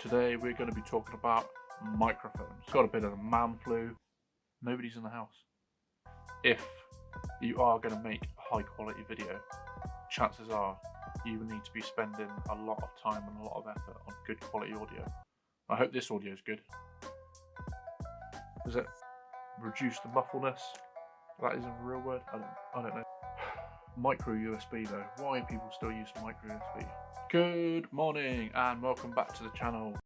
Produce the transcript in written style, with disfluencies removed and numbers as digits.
Today we're going to be talking about microphones. Got a bit of the man flu. Nobody's in the house. If you are going to make a high quality video, chances are you will need to be spending a lot of time and a lot of effort on good quality audio. I hope this audio is good. Does it reduce the muffleness? That isn't a real word. I don't know. Micro USB though. Why people still use micro USB? Good morning and welcome back to the channel.